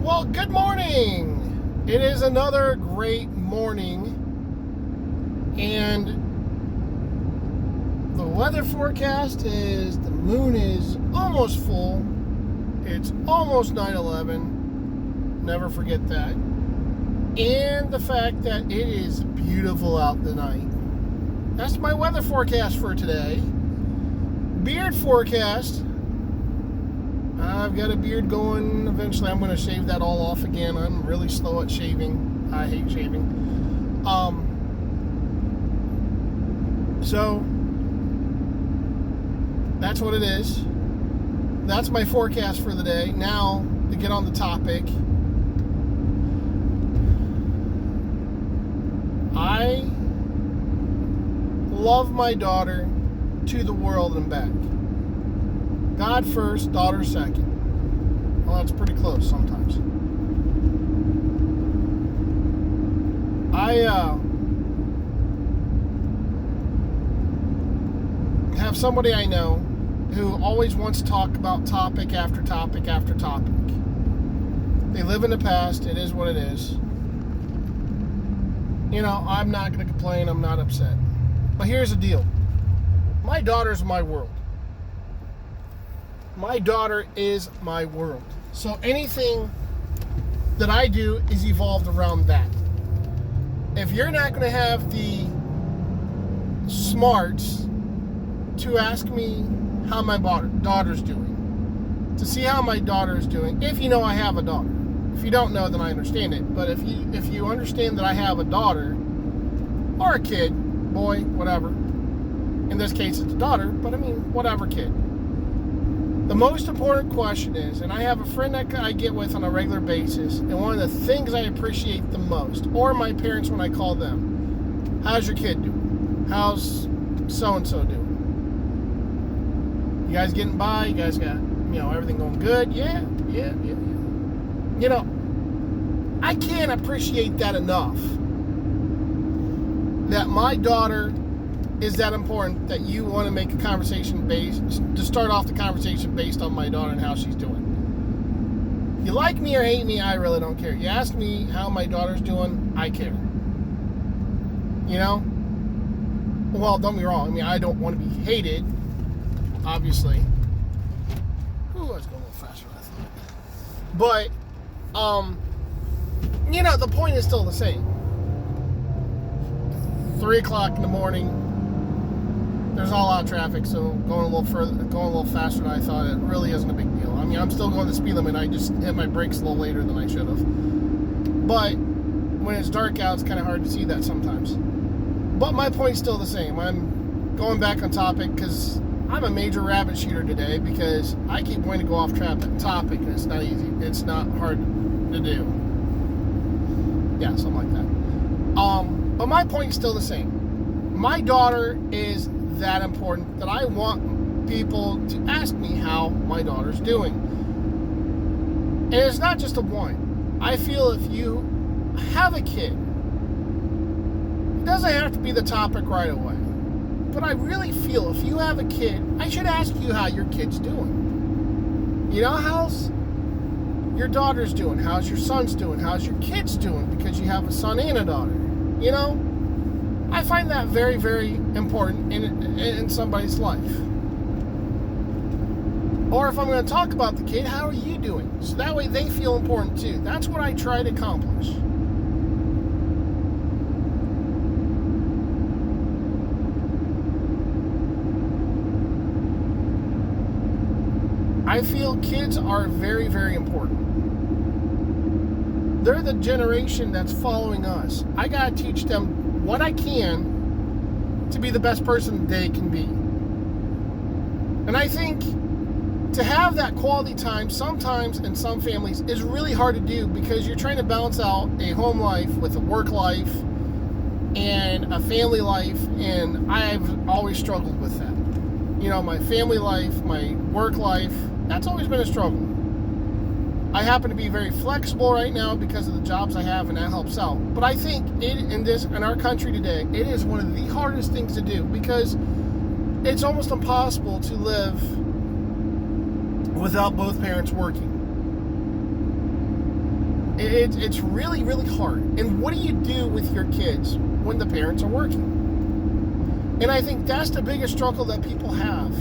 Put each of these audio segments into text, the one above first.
Well, good morning. It is another great morning, and the weather forecast is the moon is almost full. It's almost 9/11. Never forget that. And the fact that it is beautiful out tonight. That's my weather forecast for today. Beard forecast. I've got a beard going. Eventually, I'm going to shave that all off again. I'm really slow at shaving. I hate shaving. So, that's what it is. That's my forecast for the day. Now, to get on the topic, I love my daughter to the world and back. God first, daughter second. Well, that's pretty close sometimes. I have somebody I know who always wants to talk about topic after topic after topic. They live in the past. It is what it is. You know, I'm not going to complain. I'm not upset. But here's the deal. My daughter's my world. My daughter is my world. So anything that I do is evolved around that. If you're not going to have the smarts to ask me how my daughter's doing, to see how my daughter is doing, if you know I have a daughter. If you don't know, then I understand it. But if you understand that I have a daughter or a kid, boy, whatever. In this case, it's a daughter, but I mean, whatever kid. The most important question is, and I have a friend that I get with on a regular basis, and one of the things I appreciate the most, or my parents when I call them, how's your kid doing? How's so-and-so doing? You guys getting by? You guys got, everything going good? Yeah. You know, I can't appreciate that enough. That my daughter is that important that you want to make a conversation to start off the conversation based on my daughter and how she's doing. You like me or hate me, I really don't care. You ask me how my daughter's doing, I care. You know? Well, don't be wrong. I mean, I don't want to be hated, obviously. Ooh, I was going a little faster than I thought. But, the point is still the same. 3 o'clock in the morning. There's not a lot of traffic, so going a little faster than I thought, it really isn't a big deal. I mean, I'm still going the speed limit. I just hit my brakes a little later than I should have. But when it's dark out, it's kind of hard to see that sometimes. But my point's still the same. I'm going back on topic because I'm a major rabbit shooter today because I keep wanting to go off topic, and it's not easy. It's not hard to do. Yeah, something like that. But my point's still the same. My daughter is that important that I want people to ask me how my daughter's doing. And it's not just a want. I feel if you have a kid, it doesn't have to be the topic right away. But I really feel if you have a kid, I should ask you how your kid's doing. You know, how's your daughter's doing? How's your son's doing? How's your kid's doing? Because you have a son and a daughter. You know? I find that very, very important in somebody's life. Or if I'm going to talk about the kid, how are you doing? So that way they feel important too. That's what I try to accomplish. I feel kids are very, very important. They're the generation that's following us. I got to teach them what I can to be the best person they can be. And I think to have that quality time sometimes in some families is really hard to do because you're trying to balance out a home life with a work life and a family life, and I've always struggled with that. You know, my family life, my work life, that's always been a struggle. I happen to be very flexible right now because of the jobs I have, and that helps out. But I think in our country today, it is one of the hardest things to do because it's almost impossible to live without both parents working. It's really, really hard. And what do you do with your kids when the parents are working? And I think that's the biggest struggle that people have.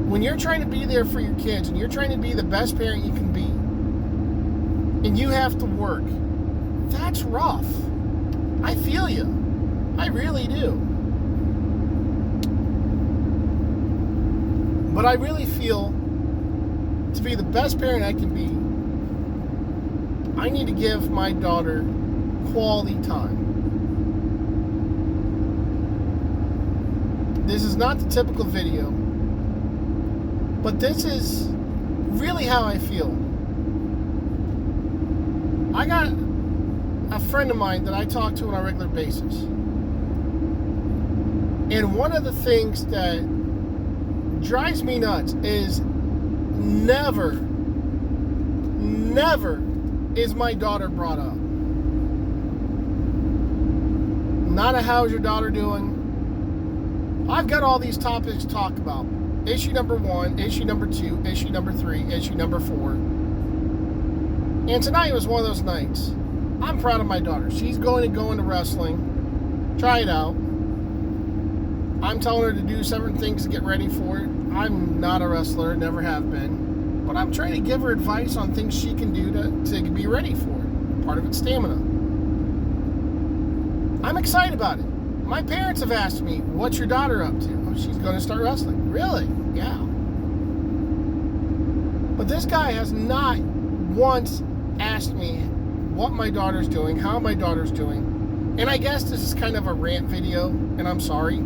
When you're trying to be there for your kids and you're trying to be the best parent you can be, and you have to work, that's rough. I feel you. I really do. But I really feel to be the best parent I can be, I need to give my daughter quality time. This is not the typical video, but this is really how I feel. I got a friend of mine that I talk to on a regular basis. And one of the things that drives me nuts is never is my daughter brought up. Not a how's your daughter doing. I've got all these topics to talk about. Issue number 1, issue number 2, issue number 3, issue number 4. And tonight was one of those nights. I'm proud of my daughter. She's going to go into wrestling. Try it out. I'm telling her to do certain things to get ready for it. I'm not a wrestler, never have been. But I'm trying to give her advice on things she can do to be ready for it. Part of it's stamina. I'm excited about it. My parents have asked me, what's your daughter up to? Oh, she's going to start wrestling. Really? Yeah. But this guy has not once asked me what my daughter's doing, how my daughter's doing. And I guess this is kind of a rant video, and I'm sorry.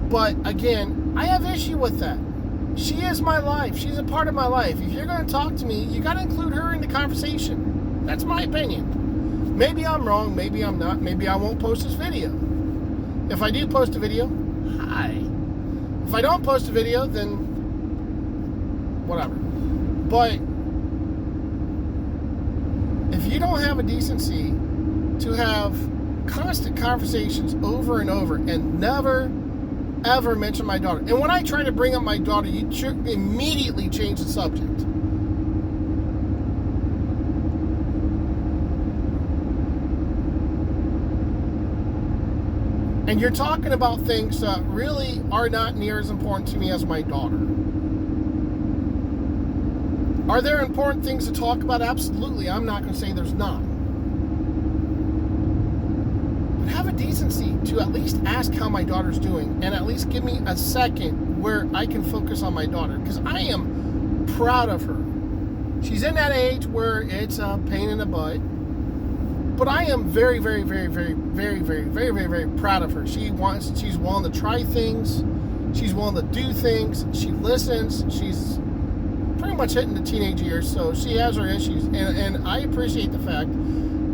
But again, I have issue with that. She is my life. She's a part of my life. If you're going to talk to me, you got to include her in the conversation. That's my opinion. Maybe I'm wrong. Maybe I'm not. Maybe I won't post this video. If I do post a video, hi. If I don't post a video, then whatever. But if you don't have a decency to have constant conversations over and over and never ever mention my daughter. And when I try to bring up my daughter, you immediately change the subject. And you're talking about things that really are not near as important to me as my daughter. Are there important things to talk about? Absolutely. I'm not going to say there's not. But have a decency to at least ask how my daughter's doing and at least give me a second where I can focus on my daughter, because I am proud of her. She's in that age where it's a pain in the butt. But I am very, very, very, very, very, very, very, very, very proud of her. She's willing to try things. She's willing to do things. She listens. She's pretty much hitting the teenage years, so she has her issues. And I appreciate the fact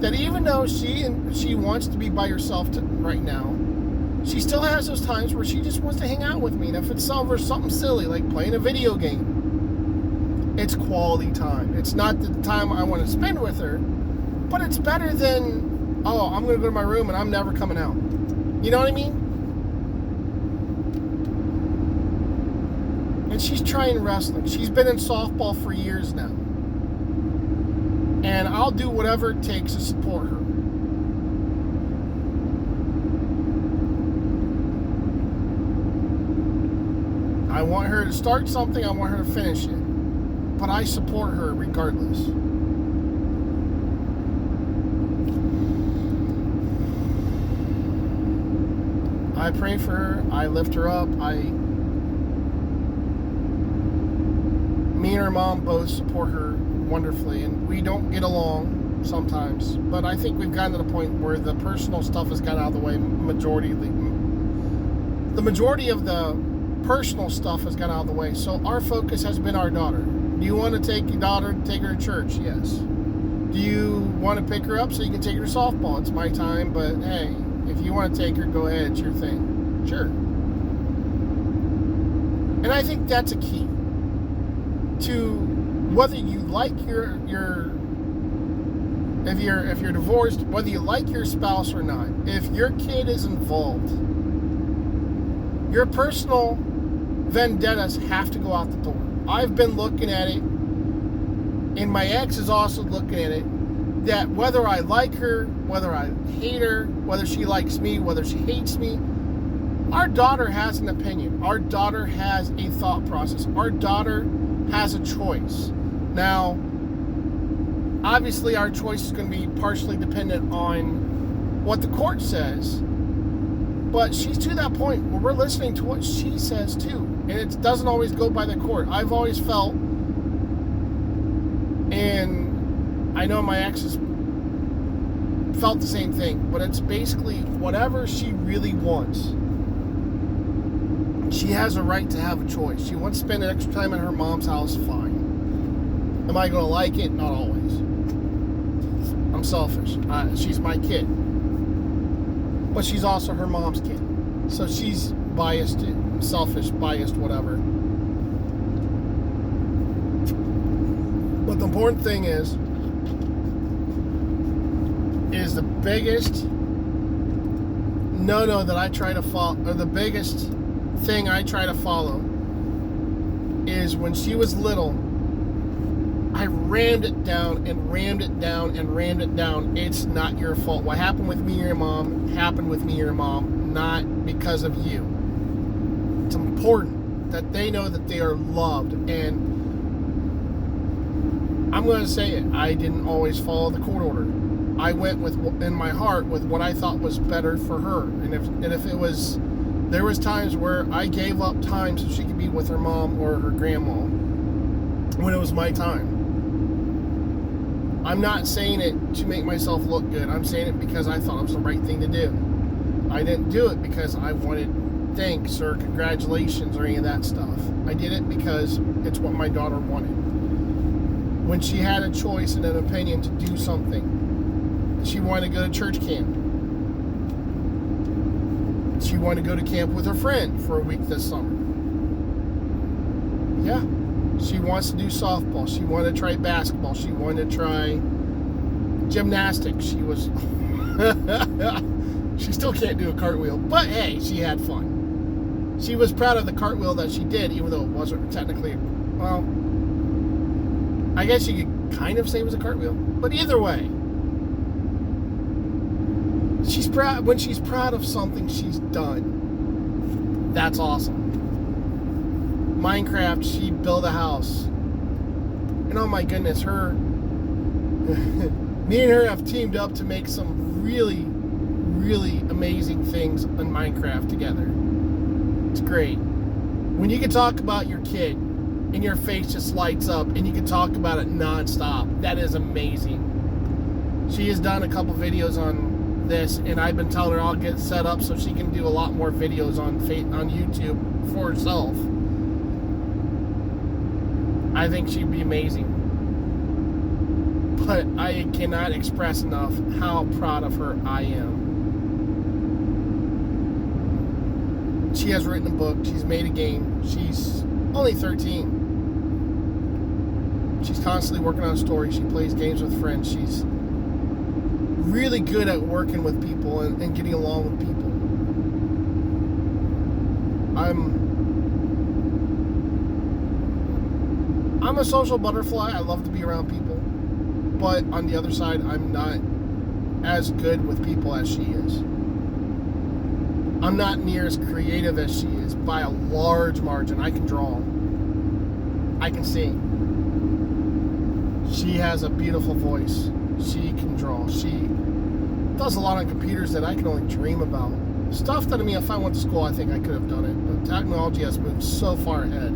that even though she wants to be by herself right now, she still has those times where she just wants to hang out with me. And if it's over something silly like playing a video game, it's quality time. It's not the time I want to spend with her. But it's better than, oh, I'm going to go to my room and I'm never coming out. You know what I mean? And she's trying wrestling. She's been in softball for years now. And I'll do whatever it takes to support her. I want her to start something. I want her to finish it. But I support her regardless. I pray for her. I lift her up. Me and her mom both support her wonderfully, and we don't get along sometimes, but I think we've gotten to the point where the personal stuff has gotten out of the way. The majority of the personal stuff has gotten out of the way, so our focus has been our daughter. Do you want to take your daughter, take her to church? Yes. Do you want to pick her up so you can take her to softball? It's my time, but hey, if you want to take her, go ahead. It's your thing. Sure. And I think that's a key to whether you like if you're divorced, whether you like your spouse or not. If your kid is involved, your personal vendettas have to go out the door. I've been looking at it, And my ex is also looking at it, that whether I like her, whether I hate her, whether she likes me, whether she hates me, our daughter has an opinion. Our daughter has a thought process. Our daughter has a choice. Now, obviously our choice is going to be partially dependent on what the court says, but she's to that point where we're listening to what she says too, and it doesn't always go by the court. I've always felt, and I know my ex has felt the same thing, but it's basically whatever she really wants. She has a right to have a choice. She wants to spend an extra time at her mom's house, fine. Am I going to like it? Not always. I'm selfish. She's my kid. But she's also her mom's kid. So she's biased, selfish, biased, whatever. But the important thing is the biggest no that I try to follow, or the biggest thing I try to follow, is when she was little, I rammed it down and rammed it down and rammed it down. It's not your fault. What happened with me or your mom happened with me or your mom, not because of you. It's important that they know that they are loved, and I'm going to say it, I didn't always follow the court order. I went with, in my heart, with what I thought was better for her. And if it was, there was times where I gave up time so she could be with her mom or her grandma when it was my time. I'm not saying it to make myself look good. I'm saying it because I thought it was the right thing to do. I didn't do it because I wanted thanks or congratulations or any of that stuff. I did it because it's what my daughter wanted. When she had a choice and an opinion to do something, she wanted to go to church camp. She wanted to go to camp with her friend for a week this summer. Yeah. She wants to do softball. She wanted to try basketball. She wanted to try gymnastics. She was... she still can't do a cartwheel. But hey, she had fun. She was proud of the cartwheel that she did, even though it wasn't technically... Well, I guess you could kind of say it was a cartwheel. But either way, she's proud. When she's proud of something she's done, that's awesome. Minecraft, she built a house. And oh my goodness, her... me and her have teamed up to make some really, really amazing things on Minecraft together. It's great. When you can talk about your kid and your face just lights up and you can talk about it nonstop, that is amazing. She has done a couple videos on this, and I've been telling her I'll get set up so she can do a lot more videos on YouTube for herself. I think she'd be amazing. But I cannot express enough how proud of her I am. She has written a book. She's made a game. She's only 13. She's constantly working on a story. She plays games with friends. She's really good at working with people and getting along with people. I'm a social butterfly. I love to be around people. But on the other side, I'm not as good with people as she is. I'm not near as creative as she is by a large margin. I can draw. I can sing. She has a beautiful voice. She can draw. She does a lot on computers that I can only dream about. Stuff that, I mean, if I went to school, I think I could have done it. But technology has moved so far ahead.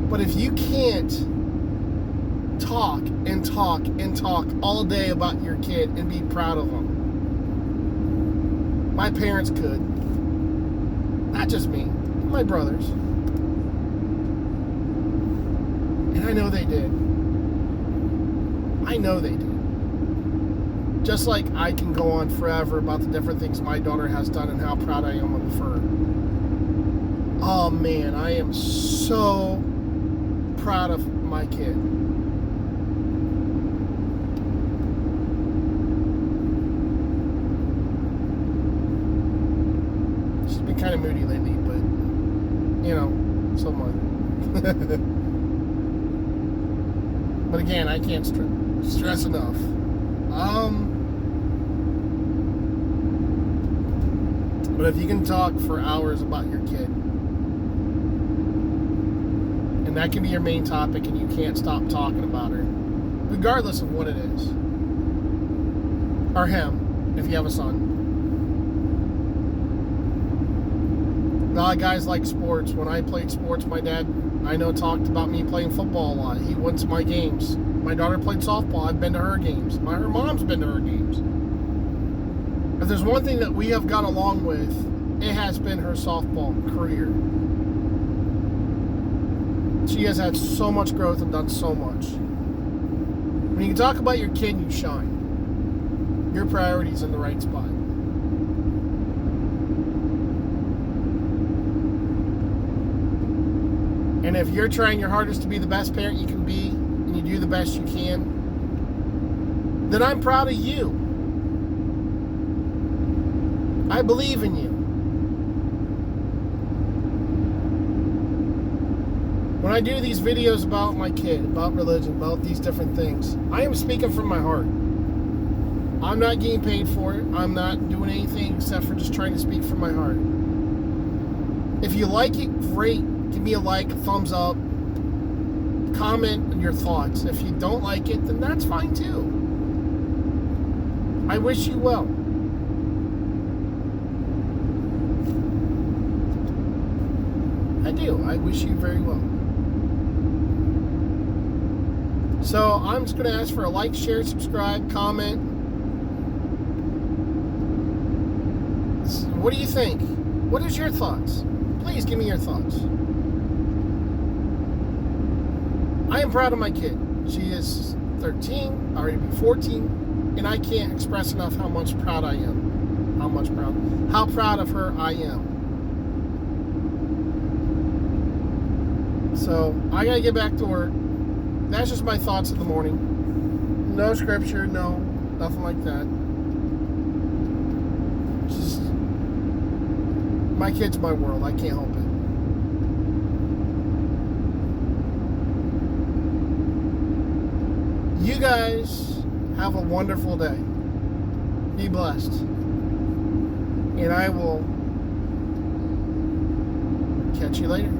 But if you can't talk and talk and talk all day about your kid and be proud of them, my parents could. Not just me, my brothers. And I know they did. I know they did. Just like I can go on forever about the different things my daughter has done and how proud I am of her. Oh man, I am so proud of my kid. She's been kind of moody lately, but you know, so am I. But again, I can't stress enough. But if you can talk for hours about your kid, and that can be your main topic, and you can't stop talking about her, regardless of what it is, or him, if you have a son. A lot of guys like sports. When I played sports, my dad, I know, talked about me playing football a lot. He went to my games. My daughter played softball. I've been to her games. Her mom's been to her games. If there's one thing that we have got along with, it has been her softball career. She has had so much growth and done so much. When you can talk about your kid, you shine. Your priority's in the right spot. And if you're trying your hardest to be the best parent you can be, and you do the best you can, then I'm proud of you. I believe in you. When I do these videos about my kid, about religion, about these different things, I am speaking from my heart. I'm not getting paid for it. I'm not doing anything except for just trying to speak from my heart. If you like it, great. Give me a like, a thumbs up, comment your thoughts. If you don't like it, then that's fine too. I wish you well. I do. I wish you very well. So I'm just going to ask for a like, share, subscribe, comment. What do you think? What is your thoughts? Please give me your thoughts. I am proud of my kid. She is 13, already be 14, and I can't express enough how much proud I am. How proud of her I am. So, I gotta get back to work. That's just my thoughts of the morning. No scripture, no, nothing like that. Just, my kid's my world. I can't help it. You guys have a wonderful day. Be blessed. And I will catch you later.